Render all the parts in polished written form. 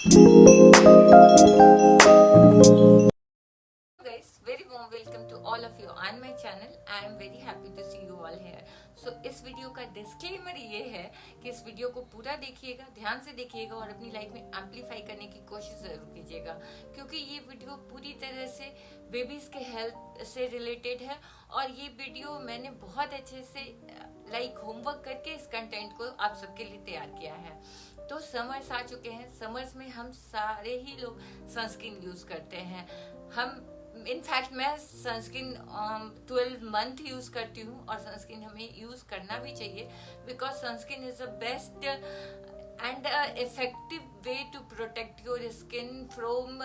Guys, very warm welcome to all of you on my channel. I am very happy to see you all here. So इस video का disclaimer ये है कि इस video को पूरा देखिएगा, ध्यान से देखिएगा और अपनी लाइफ में एम्पलीफाई करने की कोशिश जरूर कीजिएगा, क्योंकि ये वीडियो पूरी तरह से बेबीज के हेल्थ से रिलेटेड है और ये वीडियो मैंने बहुत अच्छे से होमवर्क करके इस कंटेंट को आप सबके लिए तैयार किया है। तो समर्स आ चुके हैं। समर्स में हम सारे ही लोग सनस्क्रीन यूज करते हैं। हम इनफैक्ट मैं सनस्क्रीन 12 मंथ यूज करती हूँ और सनस्क्रीन हमें यूज करना भी चाहिए, because sunscreen is the best and effective way to protect your skin from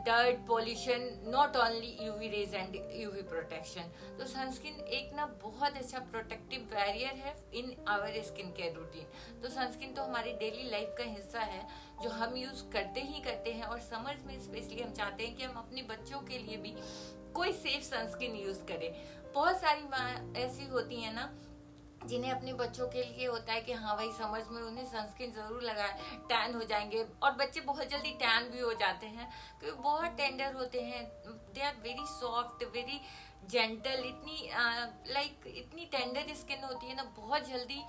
dirt, pollution, not only UV rays and UV protection. तो सनस्क्रीन एक ना बहुत अच्छा प्रोटेक्टिव बैरियर है in our skin care routine. तो सनस्क्रीन तो हमारी daily life का हिस्सा है जो हम यूज करते ही करते हैं, और समर्स में स्पेशली हम चाहते हैं कि हम अपने बच्चों के लिए भी कोई सेफ सनस्क्रीन यूज करें। बहुत सारी माँ ऐसी होती है ना जिन्हें अपने बच्चों के लिए होता है कि हाँ भाई समर्स में उन्हें सनस्क्रीन जरूर लगाए, टैन हो जाएंगे, और बच्चे बहुत जल्दी टैन भी हो जाते हैं क्योंकि बहुत टेंडर होते हैं। They are very soft, very gentle, इतनी टेंडर स्किन होती है ना, बहुत जल्दी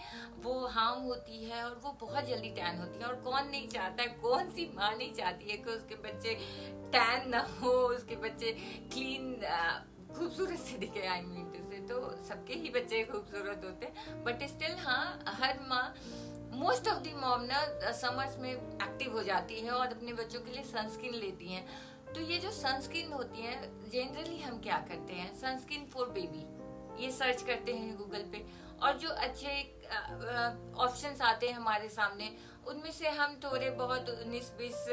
वो हार्म होती है और वो बहुत जल्दी टैन होती है। और कौन नहीं चाहता है, कौन सी माँ नहीं चाहती है कि उसके बच्चे टैन ना हो, उसके बच्चे क्लीन खूबसूरत से दिखे। आई मीन टू से तो सबके ही बच्चे खूबसूरत होते हैं, बट स्टिल हाँ, हर माँ, मोस्ट ऑफ दी मॉम ना समर्स में एक्टिव हो जाती है और अपने बच्चों के लिए सनस्क्रीन लेती हैं। तो ये जो सनस्क्रीन होती है, जनरली हम क्या करते हैं, सनस्क्रीन फॉर बेबी ये सर्च करते हैं गूगल पे, और जो अच्छे ऑप्शंस आते हैं हमारे सामने, उनमें से हम थोड़े बहुत 19-20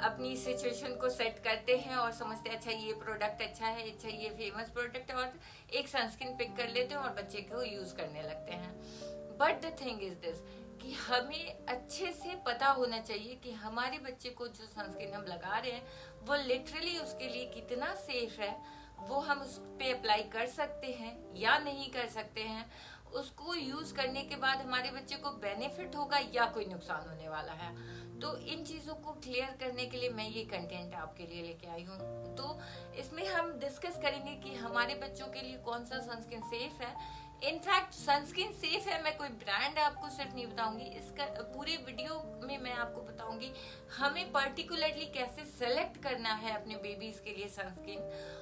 अपनी सिचुएशन को सेट करते हैं और समझते हैं अच्छा ये प्रोडक्ट अच्छा है, अच्छा ये फेमस प्रोडक्ट है, और एक सनस्क्रीन पिक कर लेते हैं और बच्चे को यूज करने लगते हैं। But the thing is this कि हमें अच्छे से पता होना चाहिए कि हमारे बच्चे को जो सनस्क्रीन हम लगा रहे हैं वो लिटरली उसके लिए कितना सेफ है, वो हम उस पे अप्लाई कर सकते हैं या नहीं कर सकते हैं, उसको यूज करने के बाद हमारे बच्चे को बेनिफिट होगा या कोई नुकसान होने वाला है। तो इन चीजों को क्लियर करने के लिए मैं ये कंटेंट आपके लिए लेके आई हूँ। तो इसमें हम डिस्कस करेंगे कि हमारे बच्चों के लिए कौन सा सनस्क्रीन सेफ है। इनफैक्ट सनस्क्रीन सेफ है, मैं कोई ब्रांड आपको सिर्फ नहीं बताऊंगी, इसका पूरे वीडियो में मैं आपको बताऊंगी हमें पर्टिकुलरली कैसे सेलेक्ट करना है अपने बेबीज के लिए सनस्क्रीन,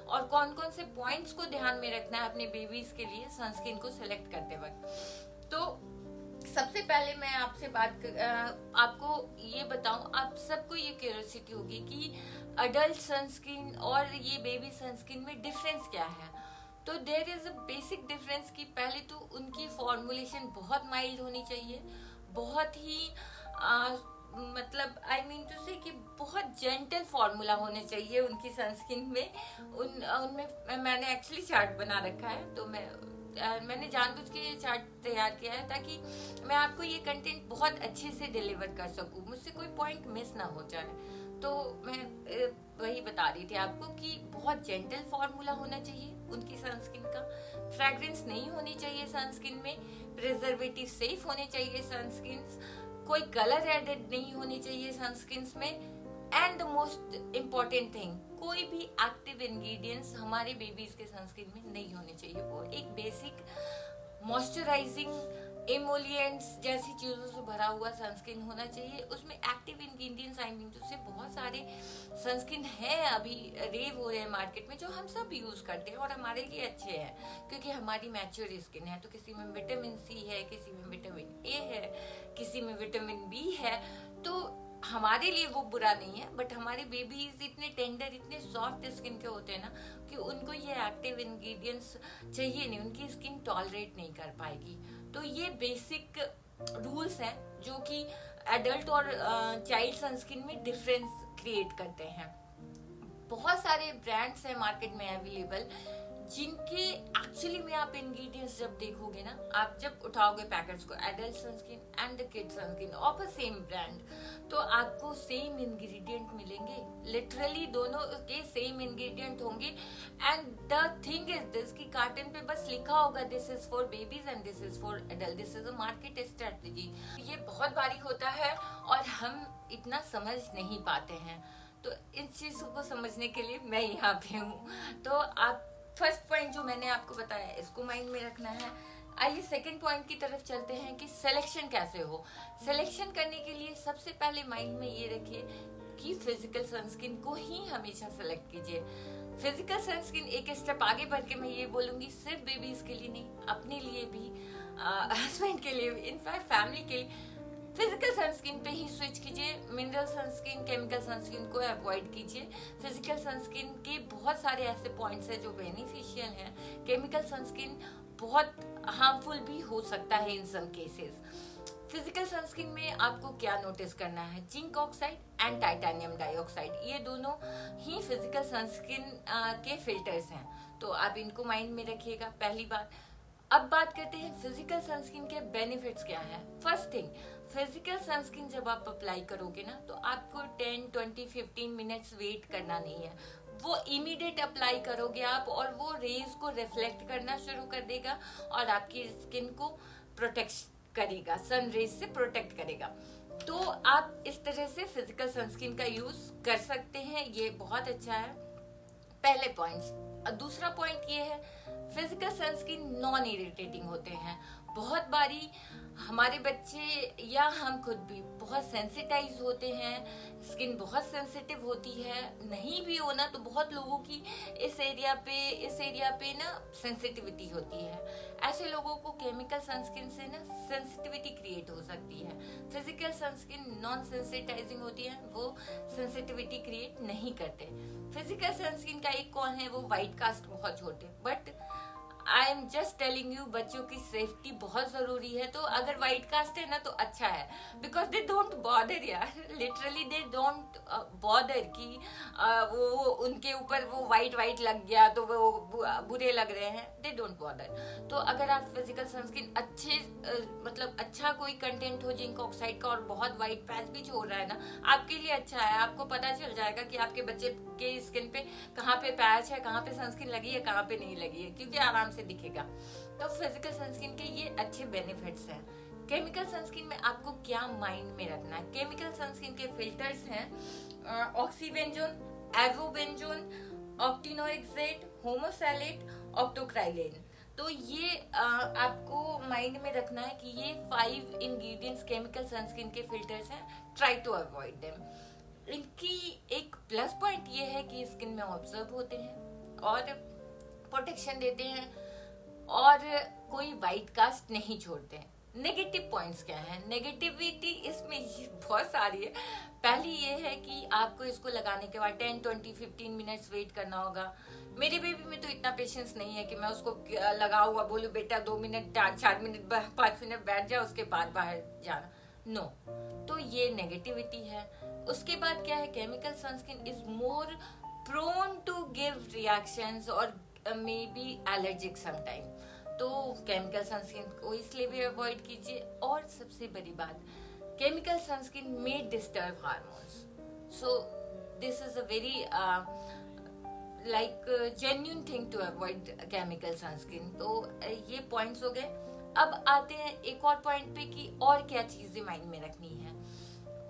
और कौन कौन से पॉइंट्स को ध्यान में रखना है अपने बेबीज के लिए सनस्क्रीन को सेलेक्ट करते वक्त। तो सबसे पहले मैं आपसे आपको ये बताऊं, आप सबको ये क्यूरियोसिटी होगी कि अडल्ट सनस्क्रीन और ये बेबी सनस्क्रीन में डिफरेंस क्या है। तो there is a basic difference कि पहले तो उनकी फॉर्मुलेशन बहुत माइल्ड होनी चाहिए, बहुत ही मतलब आई मीन टू से कि बहुत जेंटल फॉर्मूला होने चाहिए उनकी सनस्क्रीन में। उनमें मैंने एक्चुअली चार्ट बना रखा है, तो मैंने जानबूझ के ये चार्ट तैयार किया है ताकि मैं आपको ये कंटेंट बहुत अच्छे से डिलीवर कर सकूं, मुझसे कोई पॉइंट मिस ना हो जाए। तो मैं वही बता रही थी आपको कि बहुत जेंटल फॉर्मूला होना चाहिए उनकी सनस्क्रीन का, फ्रैग्रेंस नहीं होनी चाहिए सनस्क्रीन में, प्रिजर्वेटिव सेफ होने चाहिए सनस्क्रीन, कोई कलर एडेड नहीं होनी चाहिए सनस्क्रीन में, and the most important thing, कोई भी एक्टिव इंग्रेडिएंट्स हमारे बेबीज के सनस्क्रीन में नहीं होने चाहिए। वो एक बेसिक मॉइस्चराइजिंग एमोलिएंट्स जैसी चीजों से भरा हुआ सनस्क्रीन होना चाहिए। उसमें एक्टिव इंग्रेडिएंट्स आई मीन से बहुत सारे सनस्क्रीन है अभी रेव हो रहे हैं मार्केट में, जो हम सब यूज करते हैं और हमारे लिए अच्छे हैं क्योंकि हमारी मैच्योर स्किन है। तो किसी में विटामिन सी है, किसी में विटामिन ए है, किसी में विटामिन बी है, तो हमारे लिए वो बुरा नहीं है। बट हमारे बेबीज इतने टेंडर, इतने सॉफ्ट स्किन के होते हैं ना कि उनको ये एक्टिव इंग्रेडिएंट्स चाहिए नहीं, उनकी स्किन टॉलरेट नहीं कर पाएगी। तो ये बेसिक रूल्स हैं जो कि एडल्ट और चाइल्ड सनस्क्रीन में डिफरेंस क्रिएट करते हैं। बहुत सारे ब्रांड्स हैं मार्केट में अवेलेबल जिनके एक्चुअली में आप इंग्रेडिएंट्स जब देखोगे ना, आप जब उठाओगे पैकेट्स को, adult sunscreen and the kid sunscreen of a same brand, तो आपको सेम इंग्रेडिएंट मिलेंगे, लिटरली दोनों के सेम इंग्रेडिएंट होंगे। And the thing is this कि कार्टन पे बस लिखा होगा this is for babies and this is for adult, this is a market strategy. ये बहुत बारीक होता है और हम इतना समझ नहीं पाते हैं, तो इस चीज को समझने के लिए मैं यहाँ पे हूँ। तो आप फर्स्ट पॉइंट जो मैंने आपको बताया इसको माइंड में रखना है। आइए सेकंड पॉइंट की तरफ चलते हैं कि सिलेक्शन कैसे हो। सिलेक्शन करने के लिए सबसे पहले माइंड में ये रखिए कि फिजिकल सनस्क्रीन को ही हमेशा सेलेक्ट कीजिए। फिजिकल सनस्क्रीन एक स्टेप आगे बढ़ के मैं ये बोलूंगी, सिर्फ बेबीज के लिए नहीं, अपने लिए भी, हस्बैंड के लिए, इनफैक्ट फैमिली के लिए फिजिकल सनस्क्रीन पे ही स्विच कीजिए। मिनरल सनस्क्रीन, केमिकल सनस्क्रीन को अवॉइड कीजिए। फिजिकल सनस्क्रीन के बहुत सारे ऐसे पॉइंट्स हैं जो बेनिफिशियल हैं, केमिकल सनस्क्रीन बहुत हार्मफुल भी हो सकता है इन सम केसेस। फिजिकल सनस्क्रीन में आपको क्या नोटिस करना है, zinc oxide and titanium dioxide, ये दोनों ही फिजिकल सनस्क्रीन के फिल्टर्स हैं, तो आप इनको माइंड में रखिएगा, पहली बात। अब बात करते हैं फिजिकल सनस्क्रीन के बेनिफिट्स क्या है। फर्स्ट थिंग, फिजिकल सनस्क्रीन जब आप अप्लाई करोगे ना, तो आपको 10, 20, 15 मिनट्स वेट करना नहीं है, वो इमीडिएट अप्लाई करोगे आप और वो रेज को रिफ्लेक्ट करना शुरू कर देगा और आपकी स्किन को प्रोटेक्ट करेगा, सन रेज से प्रोटेक्ट करेगा। तो आप इस तरह से फिजिकल सनस्क्रीन का यूज कर सकते हैं, ये बहुत अच्छा है, पहले पॉइंट। दूसरा पॉइंट ये है, फिजिकल सनस्क्रीन नॉन इरिटेटिंग होते हैं। बहुत बारी हमारे बच्चे या हम खुद भी बहुत सेंसिटाइज होते हैं, स्किन बहुत सेंसिटिव होती है, नहीं भी होना तो बहुत लोगों की इस एरिया पे ना सेंसिटिविटी होती है। ऐसे लोगों को केमिकल सनस्क्रीन से ना सेंसिटिविटी क्रिएट हो सकती है। फिजिकल सनस्क्रीन नॉन सेंसिटाइजिंग होती है, वो सेंसिटिविटी क्रिएट नहीं करते। फिजिकल सनस्क्रीन का एक कौन है, वो व्हाइट कास्ट बहुत छोटे, but I am just telling you, बच्चों की सेफ्टी बहुत जरूरी है। तो अगर व्हाइट कास्ट है ना तो अच्छा है, बिकॉज दे डोंट बॉदर यार, लिटरली दे डोंट बॉदर कि वो उनके ऊपर वो व्हाइट लग गया तो वो बुरे लग रहे हैं, दे डोंट बॉदर। तो अगर आप फिजिकल सनस्क्रीन अच्छे मतलब अच्छा कोई कंटेंट हो जिंक ऑक्साइड का और बहुत व्हाइट पैच भी छोड़ रहा है ना, आपके लिए अच्छा है। आपको पता चल जाएगा कि आपके बच्चे के स्किन पे कहाँ पे पैच है, कहाँ पे सनस्क्रीन लगी है, कहाँ पे नहीं लगी है, क्योंकि आराम से दिखेगा। तो फिजिकल सनस्क्रीन के ये अच्छे बेनिफिट्स हैं। केमिकल सनस्क्रीन में आपको क्या माइंड में रखना है, केमिकल सनस्क्रीन के फिल्टर्स हैं ऑक्सीबेंजोन, एवोबेंजोन, ऑक्टिनोएक्सेट, होमोसैलेट, ऑक्टोक्राइलेन। तो ये आपको माइंड में रखना है कि ये 5 इंग्रेडिएंट्स केमिकल सनस्क्रीन के फिल्टर्स हैं, ट्राई टू अवॉइड देम। इनकी एक प्लस पॉइंट ये है कि स्किन में ऑब्जर्व होते हैं और प्रोटेक्शन देते हैं और कोई व्हाइट कास्ट नहीं छोड़ते हैं। नेगेटिव पॉइंट्स क्या है, नेगेटिविटी इसमें बहुत सारी है। पहली ये है कि आपको इसको लगाने के बाद 10, 20, 15 मिनट्स वेट करना होगा। मेरे बेबी में तो इतना पेशेंस नहीं है कि मैं उसको लगा हुआ बोलूं बेटा 2 मिनट 4 मिनट 5 मिनट बैठ जा उसके बाद बाहर जाना, नो। तो ये नेगेटिविटी है। उसके बाद क्या है, chemical sunscreen is more prone to give reactions और मे बी एलर्जिक समटाइम, तो केमिकल सनस्क्रीन को इसलिए भी अवॉइड कीजिए। और सबसे बड़ी बात, chemical sunscreen may disturb hormones, so this is a very like genuine thing to avoid chemical sunscreen. तो ये पॉइंट्स हो गए। अब आते हैं एक और पॉइंट पे कि और क्या चीजें माइंड में रखनी है।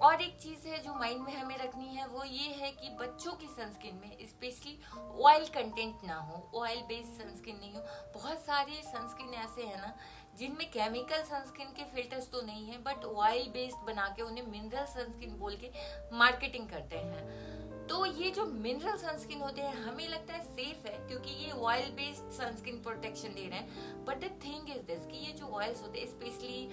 और एक चीज है जो माइंड में हमें रखनी है, वो ये है कि बच्चों की सनस्क्रीन में स्पेशली ऑयल कंटेंट ना हो, ऑयल बेस्ड सनस्क्रीन नहीं हो। बहुत सारे सनस्क्रीन ऐसे हैं ना जिनमें केमिकल सनस्क्रीन के फिल्टर्स तो नहीं है, बट ऑयल बेस्ड बना के उन्हें मिनरल सनस्क्रीन बोल के मार्केटिंग करते हैं। तो ये जो मिनरल सनस्क्रीन होते हैं हमें लगता है सेफ है क्योंकि ये ऑयल बेस्ड सनस्क्रीन प्रोटेक्शन दे रहे हैं, but the thing is this कि ये जो ऑयल्स होते हैं specially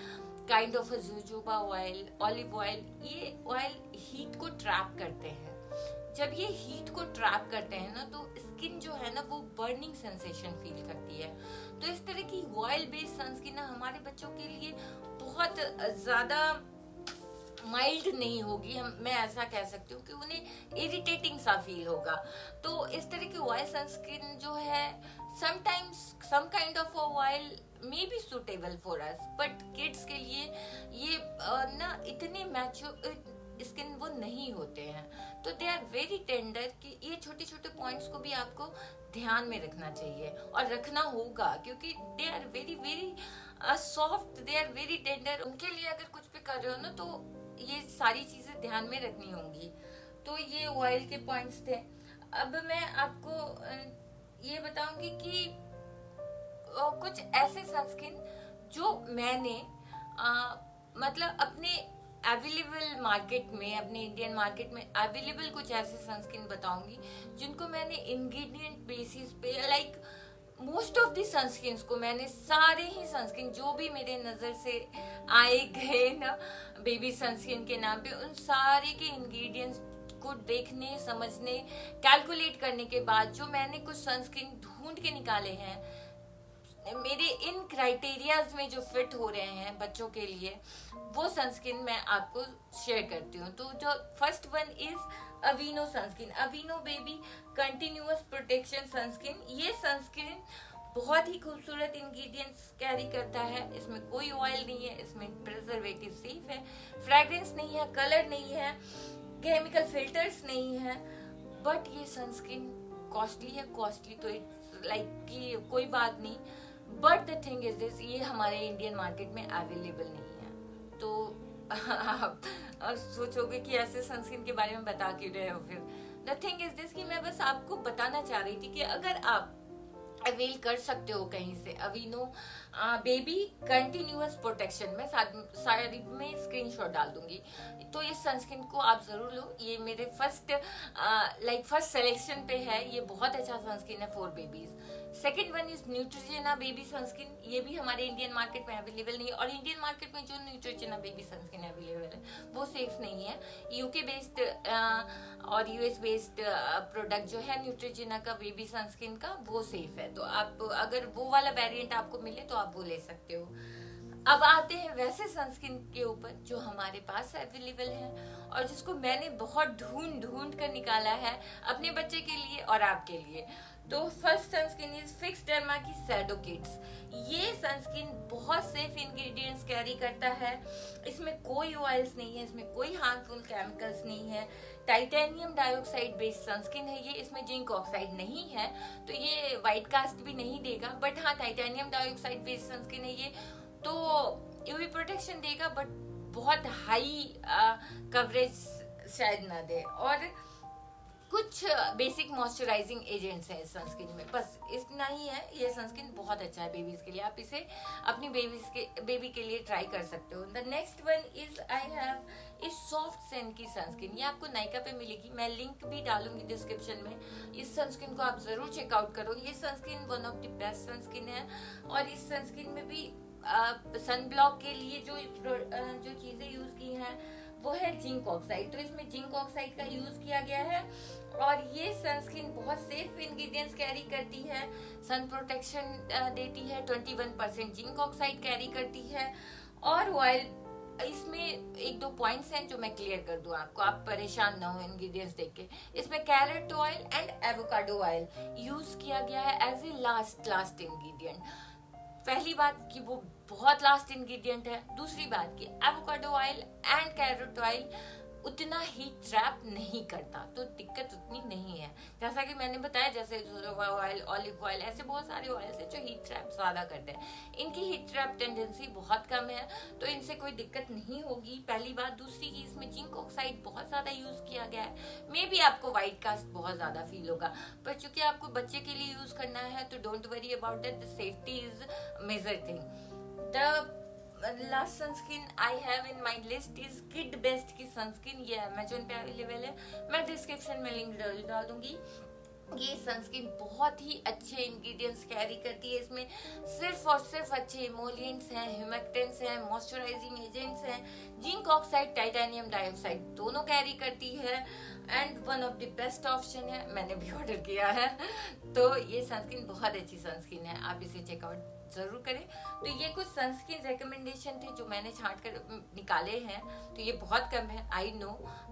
kind of jojoba oil, olive oil, ये ऑयल हीट को ट्रैप करते हैं। जब ये हीट को ट्रैप करते हैं ना तो स्किन जो है ना वो बर्निंग सेंसेशन फील करती है। तो इस तरह की ऑयल बेस्ड सनस्क्रीन ना हमारे बच्चों के लिए बहुत ज्यादा माइल्ड नहीं होगी, मैं ऐसा कह सकती हूँ कि उन्हें इरिटेटिंग सा फील होगा। तो इस तरह की ऑयल सनस्क्रीन जो है sometimes some kind of a oil may be suitable for us, but kids के लिए ये ना इतने मैच्योर स्किन वो नहीं होते हैं, तो दे आर वेरी टेंडर कि ये छोटे छोटे पॉइंट्स को भी आपको ध्यान में रखना चाहिए और रखना होगा, क्योंकि they are very very soft, they are very tender. उनके लिए अगर कुछ भी कर रहे हो ना तो ये सारी चीजें ध्यान में रखनी होंगी। तो ये ऑयल के पॉइंट्स थे। अब मैं आपको ये बताऊंगी कि कुछ ऐसे सनस्क्रीन जो मैंने मतलब अपने अवेलेबल मार्केट में, अपने इंडियन मार्केट में अवेलेबल कुछ ऐसे सनस्क्रीन बताऊंगी जिनको मैंने इंग्रेडिएंट बेसिस पे, like most of the sunscreens को मैंने, सारे ही सनस्क्रीन जो भी मेरे नजर से आए गए ना बेबी सनस्क्रीन के नाम पे, उन सारे के इंग्रेडिएंट्स को देखने, समझने, कैलकुलेट करने के बाद जो मैंने कुछ सनस्क्रीन ढूंढ के निकाले हैं मेरे इन क्राइटेरियाज में जो फिट हो रहे हैं बच्चों के लिए, वो सनस्क्रीन मैं आपको शेयर करती हूँ। तो जो first one is अवीनो sunscreen, अवीनो baby continuous protection sunscreen. ये सनस्क्रीन बहुत ही खूबसूरत इंग्रेडिएंट्स कैरी करता है। इसमें कोई ऑयल नहीं है, इसमें प्रिजर्वेटिव सेफ है, फ्रेग्रेंस नहीं है, कलर नहीं है, केमिकल फिल्टर्स नहीं है। बट ये सनस्क्रीन कॉस्टली है, कॉस्टली तो इट्स लाइक कि कोई बात नहीं, but the thing is this, ये हमारे इंडियन मार्केट में अवेलेबल नहीं है। तो आप सोचोगे कि ऐसे सनस्क्रीन के बारे में बता क्यों रहे हो। फिर द थिंग इज दिस कि मैं बस आपको बताना चाह रही थी कि अगर आप अवेल कर सकते हो कहीं से अवीनो बेबी कंटिन्यूअस प्रोटेक्शन, मैं साइड में स्क्रीनशॉट डाल दूंगी, तो इस सनस्क्रीन को आप जरूर लो। ये मेरे फर्स्ट सिलेक्शन पे है। ये बहुत अच्छा सनस्क्रीन है for babies. Second one is Neutrogena baby sunscreen. ये भी हमारे इंडियन मार्केट में अवेलेबल नहीं है, और इंडियन मार्केट में जो न्यूट्रोजेना बेबी सनस्क्रीन अवेलेबल है वो सेफ नहीं है। यूके बेस्ड और यूएस बेस्ड प्रोडक्ट जो है न्यूट्रोजेना का बेबी सनस्क्रीन का, वो सेफ है। तो आप अगर वो वाला वेरिएंट आपको मिले तो आप वो ले सकते हो। अब आते हैं वैसे सनस्क्रीन के ऊपर जो हमारे पास अवेलेबल है और जिसको मैंने बहुत ढूंढ कर निकाला है अपने बच्चे के लिए और आपके लिए। तो first sunscreen is fix derma की शैडो किड्स। ये सनस्क्रीन बहुत सेफ इंग्रेडिएंट्स कैरी करता है। इसमें कोई ऑयल्स नहीं है, इसमें कोई हार्मफुल केमिकल्स नहीं है। टाइटेनियम डाइऑक्साइड बेस्ड सनस्क्रीन है ये, इसमें जिंक ऑक्साइड नहीं है, तो ये व्हाइट कास्ट भी नहीं देगा। बट हाँ, टाइटेनियम डाइऑक्साइड बेस्ड सनस्क्रीन है ये, तो यूवी प्रोटेक्शन देगा, बट बहुत हाई कवरेज शायद ना दे। और कुछ बेसिक मॉइस्चराइजिंग एजेंट्स हैं इस सनस्क्रीन में, बस इतना ही है। ये सनस्क्रीन बहुत अच्छा है बेबीज के लिए, आप इसे अपनी बेबी के लिए ट्राई कर सकते हो। The next one is I have इस सॉफ्ट सेन की सनस्क्रीन। ये आपको नायका पे मिलेगी, मैं लिंक भी डालूंगी डिस्क्रिप्शन में। इस सनस्क्रीन को आप जरूर चेकआउट करो। ये sunscreen one of the best sunscreen है, और इस सनस्क्रीन में भी सन ब्लॉक के लिए जो चीजें यूज की हैं वो है जिंक ऑक्साइड। तो इसमें जिंक ऑक्साइड का यूज किया गया है, और ये सनस्क्रीन बहुत सेफ इंग्रेडिएंट्स कैरी करती है, सन प्रोटेक्शन देती है, 21% जिंक ऑक्साइड कैरी करती है। और ऑयल इसमें एक दो पॉइंट्स हैं जो मैं क्लियर कर दूं आपको, आप परेशान ना हो इंग्रेडिएंट्स देख के। इसमें carat oil and avocado oil use किया गया है एज ए लास्ट इंग्रेडिएंट। पहली बात कि वो बहुत लास्ट इंग्रेडिएंट है। दूसरी बात कि avocado oil and carrot oil उतना हीट ट्रैप नहीं करता, तो दिक्कत उतनी नहीं है। जैसा कि मैंने बताया, जैसे ऑयल, ऑलिव ऑयल, ऐसे बहुत सारे ऑयल है जो हीट ट्रैप ज्यादा करते हैं। इनकी हीट ट्रैप टेंडेंसी बहुत कम है, तो इनसे कोई दिक्कत नहीं होगी, पहली बात। दूसरी की इसमें जिंक ऑक्साइड बहुत ज्यादा यूज किया गया है। मे बी आपको व्हाइट कास्ट बहुत ज्यादा फील होगा, पर चूंकि आपको बच्चे के लिए यूज करना है तो don't worry about that, the safety is major thing. The last sunscreen I have in my list is kid best की सनस्क्रीन। ये अमेजोन पे अवेलेबल है, मैं डिस्क्रिप्शन में लिंक डाल दूंगी। ये सनस्क्रीन बहुत ही अच्छे इंग्रेडिएंट्स कैरी करती है। इसमें सिर्फ और सिर्फ अच्छे इमोलिएंट्स हैं, ह्यूमेक्टेंट्स हैं, मॉइस्चराइजिंग एजेंट्स हैं, जिंक ऑक्साइड, टाइटेनियम डाइऑक्साइड दोनों कैरी करती है, and one of the best option है। मैंने भी ऑर्डर किया है, तो ये सनस्क्रीन बहुत अच्छी सनस्क्रीन है, आप इसे चेकआउट जरूर करें। तो ये कुछ सनस्क्रीन रिकमेंडेशन थे जो मैंने छांट कर निकाले हैं, तो ये बहुत कम है आई नो,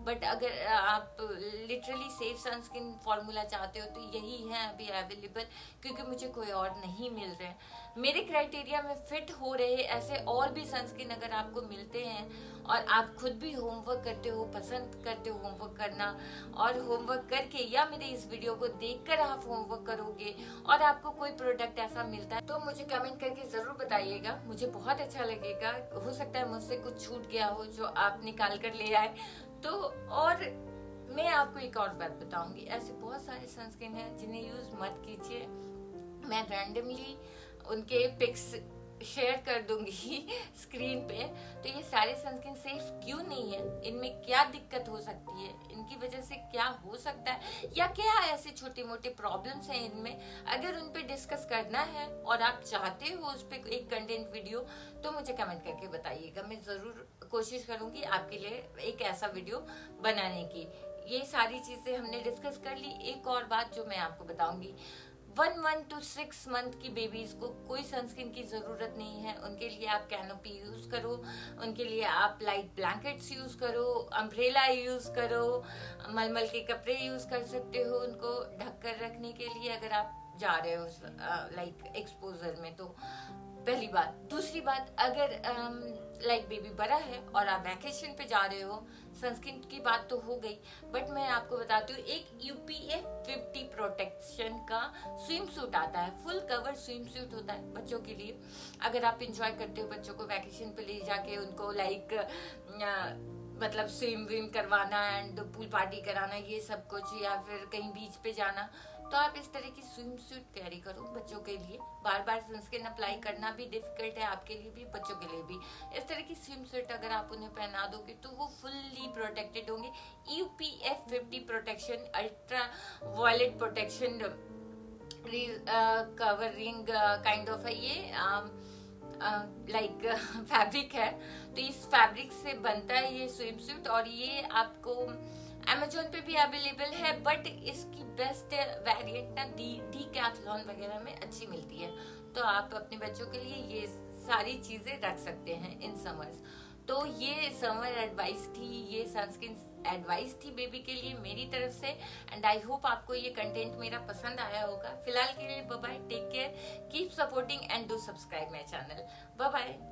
बट अगर आप लिटरली सेफ सनस्क्रीन फॉर्मूला चाहते हो तो यही है अभी अवेलेबल, क्योंकि मुझे कोई और नहीं मिल रहे हैं। मेरे क्राइटेरिया में फिट हो रहे ऐसे और भी सनस्क्रीन अगर आपको मिलते हैं और आप खुद भी होमवर्क करते हो, पसंद करते हो होमवर्क करना, और होमवर्क करके या मेरे इस वीडियो को देखकर आप होमवर्क करोगे और आपको कोई प्रोडक्ट ऐसा मिलता है तो मुझे कमेंट करके जरूर बताइएगा, मुझे बहुत अच्छा लगेगा। हो सकता है मुझसे कुछ छूट गया हो जो आप निकाल कर ले आए तो। और मैं आपको एक और बात बताऊंगी, ऐसे बहुत सारे सनस्क्रीन हैं जिन्हें यूज मत कीजिए। मैं रैंडमली उनके पिक्स शेयर कर दूंगी स्क्रीन पे। तो ये सारे सनस्क्रीन सेफ क्यों नहीं है, इनमें क्या दिक्कत हो सकती है, इनकी वजह से क्या हो सकता है, या क्या ऐसे छोटे मोटे प्रॉब्लम्स हैं इनमें, अगर उन पे डिस्कस करना है और आप चाहते हो उस पे एक कंटेंट वीडियो तो मुझे कमेंट करके बताइएगा। मैं जरूर कोशिश करूंगी आपके लिए एक ऐसा वीडियो बनाने की। ये सारी चीजें हमने डिस्कस कर ली। एक और बात जो मैं आपको बताऊंगी, 1 month to 6 month की बेबीज को कोई सनस्क्रीन की जरूरत नहीं है। उनके लिए आप कैनोपी यूज करो, उनके लिए आप लाइट ब्लैंकेट्स यूज करो, अम्ब्रेला यूज करो, मलमल के कपड़े यूज कर सकते हो उनको ढक कर रखने के लिए अगर आप जा रहे हो लाइक एक्सपोजर में। तो पहली बात। दूसरी बात, अगर लाइक बेबी बड़ा है और आप वैकेशन पे जा रहे हो, सनस्क्रीन की बात तो हो गई, बट मैं आपको बताती हूँ एक UPF 50 प्रोटेक्शन का स्विम सूट आता है, फुल कवर स्विम सूट होता है बच्चों के लिए। अगर आप इंजॉय करते हो बच्चों को वैकेशन पे ले जाके उनको लाइक मतलब स्विम विम करवाना एंड पूल पार्टी कराना, ये सब कुछ, या फिर कहीं बीच पे जाना, तो आप इस तरह की स्विम सूट कैरी करो बच्चों के लिए। बार बार सनस्क्रीन अप्लाई करना भी डिफिकल्ट है आपके लिए भी, बच्चों के लिए भी। इस तरह की स्विम सूट अगर आप उन्हें पहना दोगे तो वो फुल्ली प्रोटेक्टेड होंगे। UPF 50 protection, ultra violet protection covering kind of है ये, लाइक फैब्रिक है। तो इस फैब्रिक से बनता है ये स्विम सूट, और ये आपको Amazon पे भी अवेलेबल है, बट इसकी बेस्ट वेरिएंट ना डीकैथलॉन वगैरह में अच्छी मिलती है। तो आप अपने बच्चों के लिए ये सारी चीजें रख सकते हैं इन समर्स। तो ये समर एडवाइस थी, ये सनस्क्रीन एडवाइस थी बेबी के लिए मेरी तरफ से, एंड आई होप आपको ये कंटेंट मेरा पसंद आया होगा। फिलहाल के लिए bye bye, take care, keep supporting and do subscribe my channel. Bye bye.